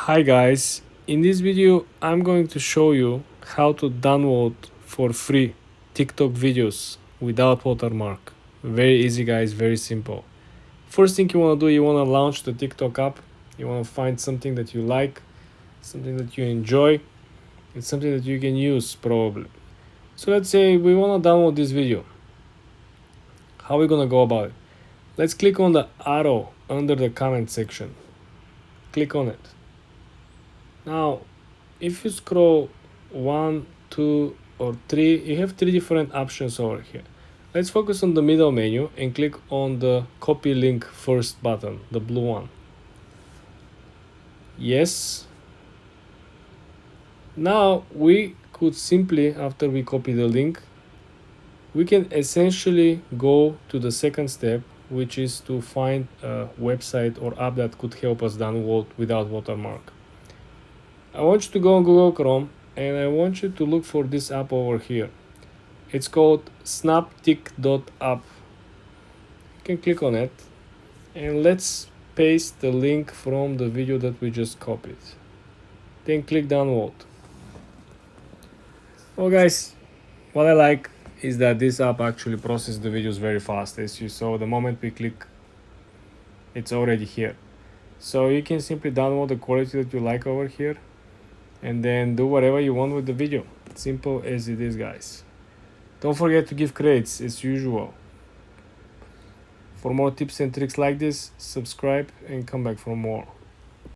Hi guys, in this video I'm going to show you how to download for free TikTok videos without watermark. Very easy guys, very simple. First thing you want to do, you want to launch the TikTok app. You want to find something that you like, something that you enjoy, and something that you can use probably. So let's say we want to download this video. How are we going to go about it? Let's click on the arrow under the comment section. Click on it. Now, if you scroll 1, 2, or 3, you have 3 different options over here. Let's focus on the middle menu and click on the copy link first button, the blue one. Yes. Now we could simply, after we copy the link, we can essentially go to the second step, which is to find a website or app that could help us download without watermark. I want you to go on Google Chrome and I want you to look for this app over here. It's called snaptik.app. You can click on it and let's paste the link from the video that we just copied. Then click download. Well guys, what I like is that this app actually processes the videos very fast. As you saw, the moment we click, it's already here. So you can simply download the quality that you like over here and then do whatever you want with the video. Simple as it is, guys. Don't forget to give credits as usual. For more tips and tricks like this, subscribe and come back for more.